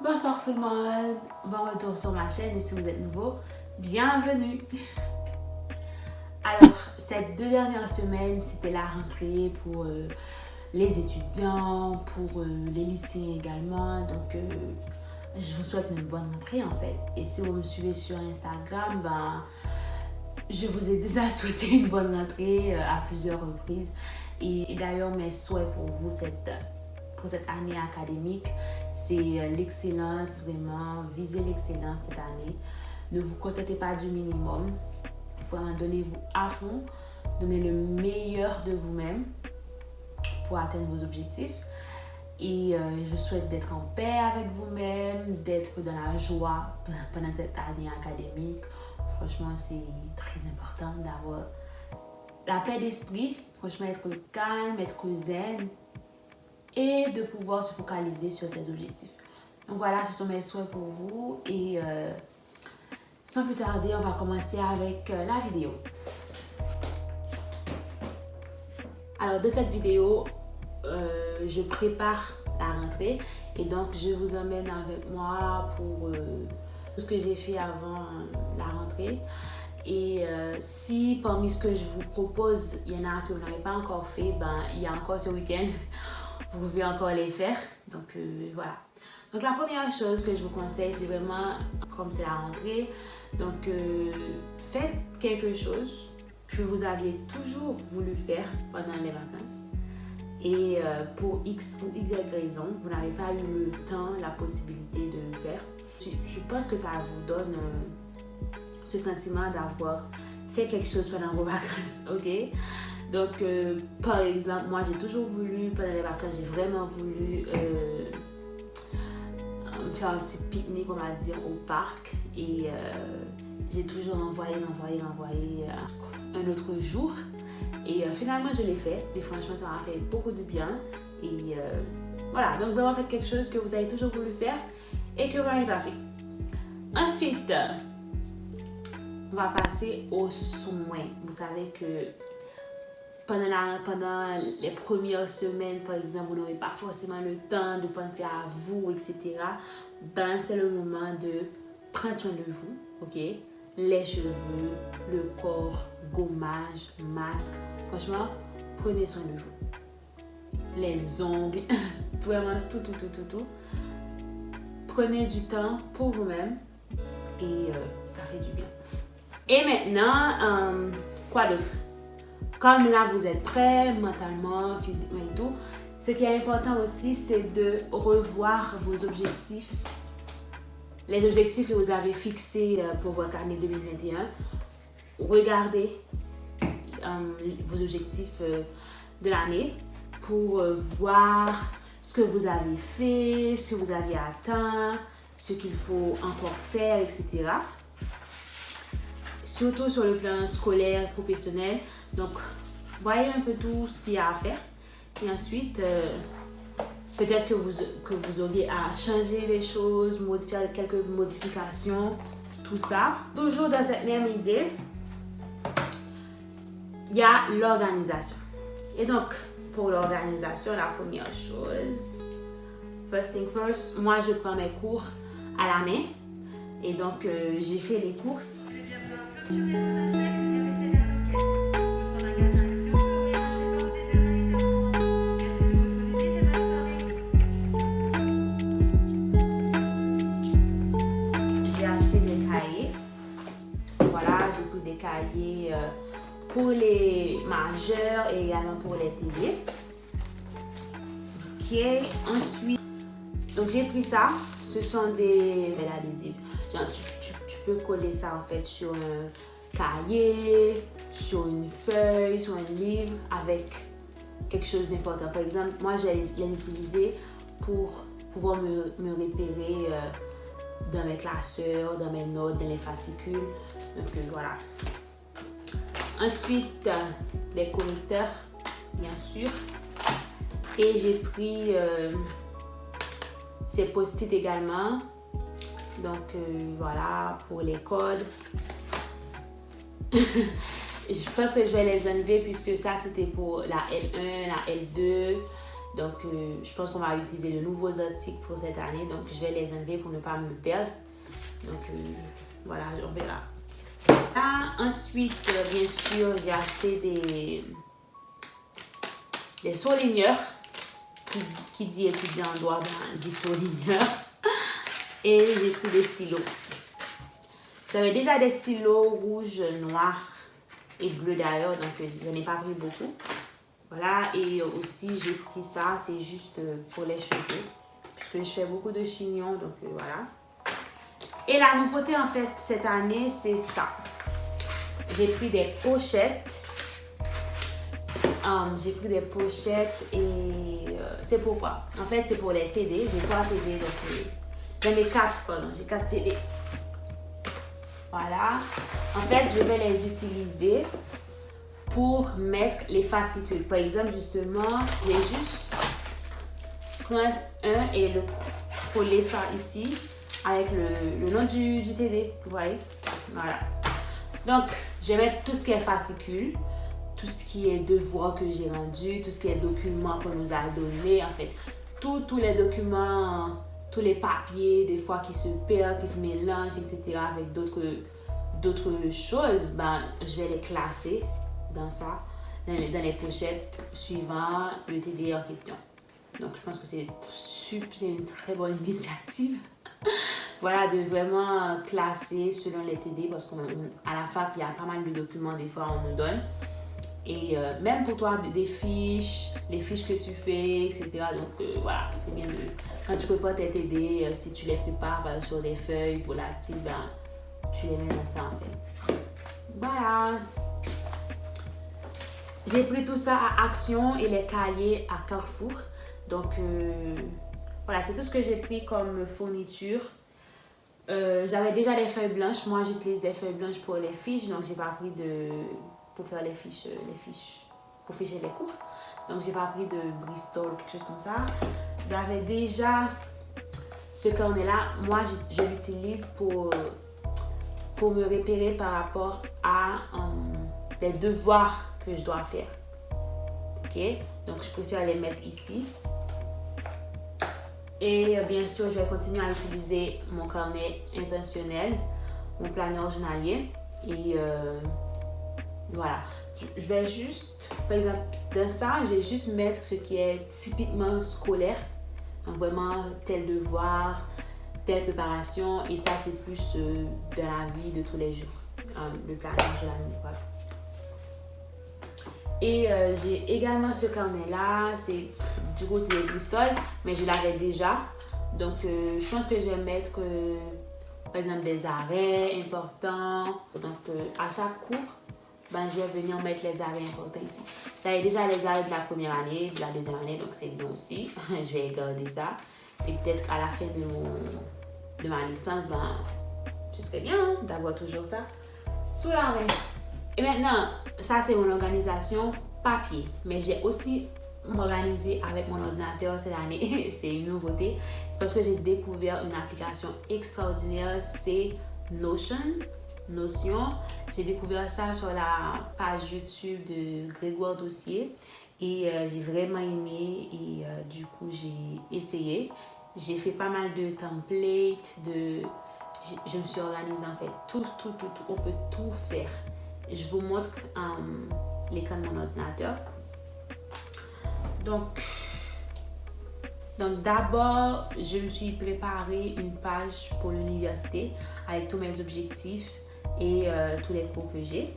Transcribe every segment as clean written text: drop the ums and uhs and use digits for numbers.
Bonsoir tout le monde, bon retour sur ma chaîne et si vous êtes nouveau, bienvenue. Alors, ces 2 dernières semaines, c'était la rentrée pour les étudiants, pour les lycéens également. Donc, je vous souhaite une bonne rentrée en fait. Et si vous me suivez sur Instagram, je vous ai déjà souhaité une bonne rentrée à plusieurs reprises. Et d'ailleurs, mes souhaits pour vous, pour cette année académique, c'est l'excellence, vraiment, visez l'excellence cette année. Ne vous contentez pas du minimum, vraiment donnez-vous à fond, donnez le meilleur de vous-même pour atteindre vos objectifs. Et je souhaite d'être en paix avec vous-même, d'être dans la joie pendant cette année académique. Franchement, c'est très important d'avoir la paix d'esprit, franchement, être calme, être zen, et de pouvoir se focaliser sur ses objectifs. Donc voilà, ce sont mes souhaits pour vous et sans plus tarder, on va commencer avec la vidéo. Alors, de cette vidéo, je prépare la rentrée et donc je vous emmène avec moi pour tout ce que j'ai fait avant la rentrée. Et si parmi ce que je vous propose, il y en a que vous n'avez pas encore fait, il y a encore ce week-end. Vous pouvez encore les faire. Donc voilà. Donc la première chose que je vous conseille, c'est vraiment, comme c'est la rentrée, donc faites quelque chose que vous aviez toujours voulu faire pendant les vacances. Et pour X ou Y raison, vous n'avez pas eu le temps, la possibilité de le faire. Je pense que ça vous donne ce sentiment d'avoir fait quelque chose pendant vos vacances, ok? Donc, par exemple, moi, j'ai toujours voulu, pendant les vacances, j'ai vraiment voulu faire un petit pique-nique, on va dire, au parc. Et j'ai toujours envoyé un autre jour. Et finalement, je l'ai fait. Et franchement, ça m'a fait beaucoup de bien. Et voilà, donc vraiment, faites quelque chose que vous avez toujours voulu faire et que vous n'avez pas fait. Ensuite, on va passer aux soins. Vous savez que pendant les premières semaines, par exemple, vous n'aurez pas forcément le temps de penser à vous, etc. C'est le moment de prendre soin de vous, ok? Les cheveux, le corps, gommage, masque. Franchement, prenez soin de vous. Les ongles, vraiment tout. Prenez du temps pour vous-même et ça fait du bien. Et maintenant, quoi d'autre? Comme là, vous êtes prêts mentalement, physiquement et tout, ce qui est important aussi, c'est de revoir vos objectifs. Les objectifs que vous avez fixés pour votre année 2021. Regardez vos objectifs de l'année pour voir ce que vous avez fait, ce que vous avez atteint, ce qu'il faut encore faire, etc. Surtout sur le plan scolaire, professionnel. Donc, voyez un peu tout ce qu'il y a à faire. Et ensuite, peut-être que vous auriez à changer les choses, faire quelques modifications, tout ça. Toujours dans cette même idée, il y a l'organisation. Et donc, pour l'organisation, la première chose, first thing first, moi je prends mes cours à la main. Et donc, j'ai fait les courses. J'ai acheté des cahiers. Voilà, j'ai pris des cahiers pour les majeurs et également pour les TD. Ok, ensuite, donc j'ai pris ça. Ce sont des adhésifs. Genre, tu peux coller ça en fait sur un cahier, sur une feuille, sur un livre avec quelque chose d'important. Par exemple, moi je vais l'utiliser pour pouvoir me repérer dans mes classeurs, dans mes notes, dans les fascicules. Donc voilà. Ensuite, des correcteurs, bien sûr. Et j'ai pris ces post-it également. Donc voilà, pour les codes. Je pense que je vais les enlever puisque ça c'était pour la L1, la L2 Donc, je pense qu'on va utiliser de nouveaux articles pour cette année. Donc, je vais les enlever pour ne pas me perdre. Donc, voilà, on verra. Là, ensuite, bien sûr, j'ai acheté des surligneurs. Qui dit étudiant en droit, dit surligneur. Et j'ai pris des stylos. J'avais déjà des stylos rouges, noirs et bleus d'ailleurs, donc je n'en ai pas pris beaucoup. Voilà, et aussi j'ai pris ça, c'est juste pour les cheveux. Parce que je fais beaucoup de chignons, donc voilà. Et la nouveauté en fait cette année, c'est ça. J'ai pris des pochettes. J'ai pris des pochettes et c'est pourquoi. En fait, c'est pour les TD. J'ai 3 TD, donc j'en ai 4, pardon. J'ai 4 TD. Voilà. En fait, je vais les utiliser pour mettre les fascicules. Par exemple, justement, je vais juste prendre un et le coller ça ici avec le nom du TD. Vous voyez? Voilà. Donc, je vais mettre tout ce qui est fascicule, tout ce qui est devoir que j'ai rendu, tout ce qui est documents qu'on nous a donné, en fait, tous les documents, tous les papiers, des fois qui se perdent, qui se mélangent, etc. avec d'autres choses, ben, je vais les classer dans ça, dans les pochettes suivant le TD en question. Donc, je pense que c'est une très bonne initiative. Voilà, de vraiment classer selon les TD parce qu'à la fac, il y a pas mal de documents, des fois, on nous donne. Et même pour toi, des fiches, les fiches que tu fais, etc. Donc, voilà, c'est bien de... Quand tu prépares tes TD, si tu les prépares sur des feuilles volatiles, ben, tu les mets dans ça, en fait. Voilà. J'ai pris tout ça à Action et les cahiers à Carrefour. Donc, voilà, c'est tout ce que j'ai pris comme fourniture. J'avais déjà des feuilles blanches. Moi, j'utilise des feuilles blanches pour les fiches. Donc, j'ai pas pris pour faire les fiches, pour ficher les cours. Donc, j'ai pas pris de Bristol ou quelque chose comme ça. J'avais déjà ce carnet-là. Moi, je l'utilise pour me repérer par rapport à les devoirs que je dois faire. Ok? Donc, je préfère les mettre ici. Et bien sûr, je vais continuer à utiliser mon carnet intentionnel, mon planeur journalier. Et voilà. Je vais juste, par exemple, dans ça, je vais juste mettre ce qui est typiquement scolaire. Donc vraiment, tel devoir, telle préparation. Et ça, c'est plus dans la vie de tous les jours. Le planeur journalier, voilà. Et j'ai également ce carnet-là. Du coup, c'est les Bristol, mais je l'avais déjà. Donc, je pense que je vais mettre, par exemple, des arrêts importants. Donc, à chaque cours, ben, je vais venir mettre les arrêts importants ici. J'avais déjà les arrêts de la première année, de la deuxième année, donc c'est bien aussi. Je vais garder ça. Et peut-être qu'à la fin de ma licence, ben, ce serait bien d'avoir toujours ça sous la main. Et maintenant, ça c'est mon organisation papier. Mais j'ai aussi m'organisé avec mon ordinateur cette année. C'est une nouveauté. C'est parce que j'ai découvert une application extraordinaire. C'est Notion. J'ai découvert ça sur la page YouTube de Grégoire Dossier. Et j'ai vraiment aimé. Et du coup, j'ai essayé. J'ai fait pas mal de templates. Je me suis organisée en fait. Tout. On peut tout faire. Je vous montre l'écran de mon ordinateur. Donc d'abord, je me suis préparé une page pour l'université avec tous mes objectifs et tous les cours que j'ai.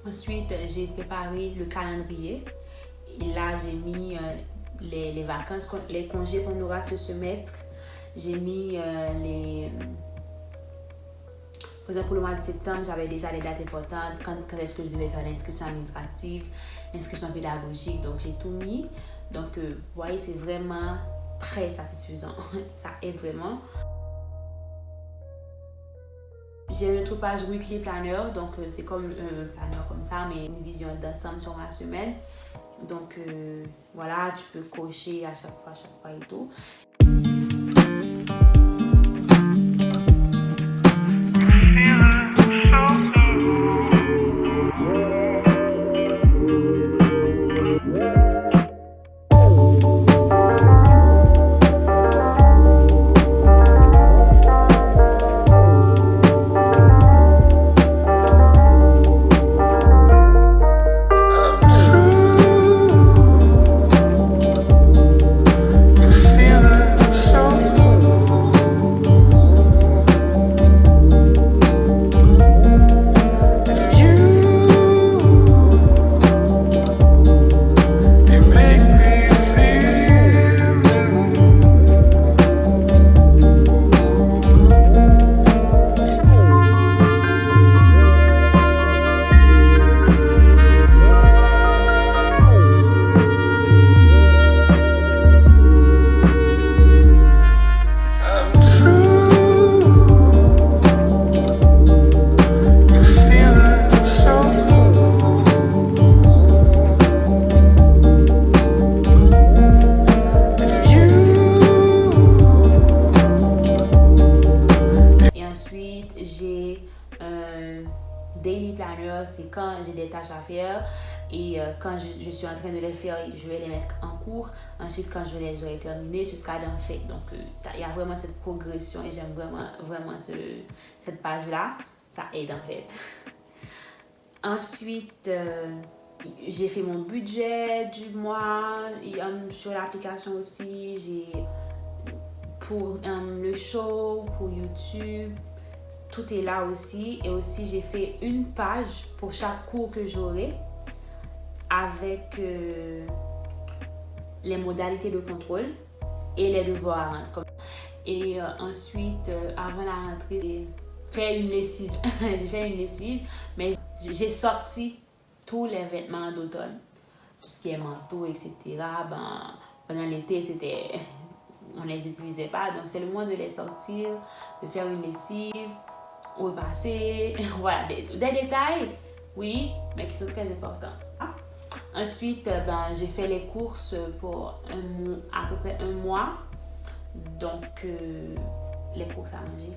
Ensuite, j'ai préparé le calendrier. Et là, j'ai mis les vacances, les congés qu'on aura ce semestre. J'ai mis par exemple, pour le mois de septembre, j'avais déjà les dates importantes. Quand est-ce que je devais faire l'inscription administrative, l'inscription pédagogique. Donc, j'ai tout mis. Donc, vous voyez, c'est vraiment très satisfaisant. Ça aide vraiment. J'ai une autre page Weekly Planner. Donc, c'est comme un planner comme ça, mais une vision d'ensemble sur ma semaine. Donc, voilà, tu peux cocher à chaque fois et tout. tâches à faire. Et quand je suis en train de les faire, je vais les mettre en cours. Ensuite, quand je les aurai terminés, ce sera dans fait. Donc, il y a vraiment cette progression et j'aime vraiment cette page-là. Ça aide en fait. Ensuite, j'ai fait mon budget du mois. Et, sur l'application aussi, j'ai pour le show, pour YouTube. Tout est là aussi. Et aussi, j'ai fait une page pour chaque cours que j'aurai avec les modalités de contrôle et les devoirs. Et ensuite, avant la rentrée, j'ai fait une lessive. J'ai fait une lessive, mais j'ai sorti tous les vêtements d'automne. Tout ce qui est manteau, etc. Ben, pendant l'été, on ne les utilisait pas. Donc, c'est le moment de les sortir, de faire une lessive, repasser. Voilà, des détails, oui, mais qui sont très importants. Ensuite, j'ai fait les courses pour à peu près un mois. Donc, les courses à manger.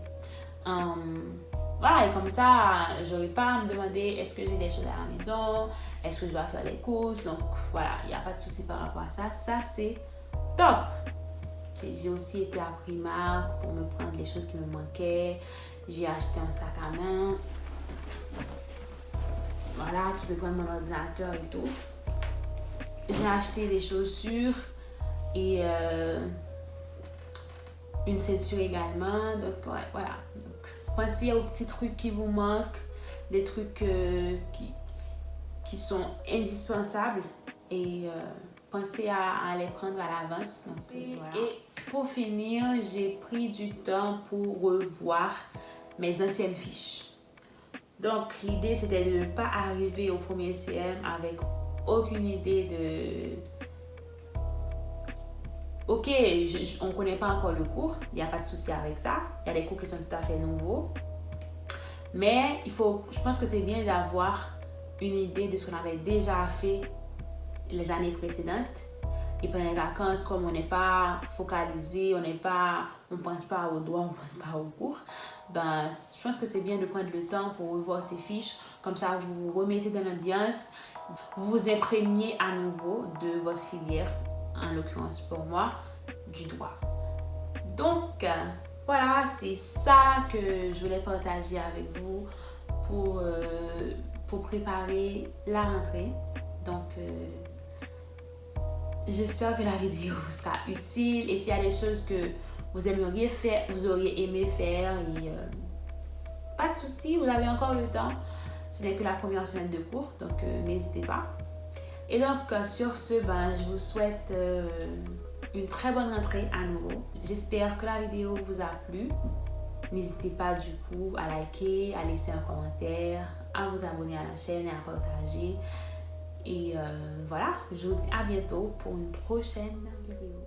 Voilà, et comme ça, je n'aurai pas à me demander est-ce que j'ai des choses à la maison, est-ce que je dois faire les courses. Donc, voilà, il n'y a pas de souci par rapport à ça. Ça, c'est top! J'ai aussi été à Primark pour me prendre les choses qui me manquaient. J'ai acheté un sac à main. Voilà, qui peut prendre mon ordinateur et tout. J'ai acheté des chaussures et une ceinture également. Donc, ouais, voilà. Donc, pensez aux petits trucs qui vous manquent, des trucs qui sont indispensables et pensez à les prendre à l'avance. Voilà. Et pour finir, j'ai pris du temps pour revoir mes anciennes fiches. Donc, l'idée, c'était de ne pas arriver au premier CM avec aucune idée de... Ok, on ne connaît pas encore le cours, il n'y a pas de souci avec ça. Il y a des cours qui sont tout à fait nouveaux. Mais je pense que c'est bien d'avoir une idée de ce qu'on avait déjà fait les années précédentes. Et pendant les vacances, comme on n'est pas focalisé, on ne pense pas au doigt, on ne pense pas au cours, je pense que c'est bien de prendre le temps pour revoir ces fiches. Comme ça, vous vous remettez dans l'ambiance, vous vous imprégnez à nouveau de votre filière, en l'occurrence pour moi, du droit. Donc, voilà, c'est ça que je voulais partager avec vous pour préparer la rentrée. Donc, j'espère que la vidéo vous sera utile et s'il y a des choses que vous aimeriez faire, vous auriez aimé faire, pas de souci, vous avez encore le temps. Ce n'est que la première semaine de cours, donc n'hésitez pas. Et donc sur ce, je vous souhaite une très bonne rentrée à nouveau. J'espère que la vidéo vous a plu. N'hésitez pas du coup à liker, à laisser un commentaire, à vous abonner à la chaîne et à partager. Et voilà, je vous dis à bientôt pour une prochaine vidéo.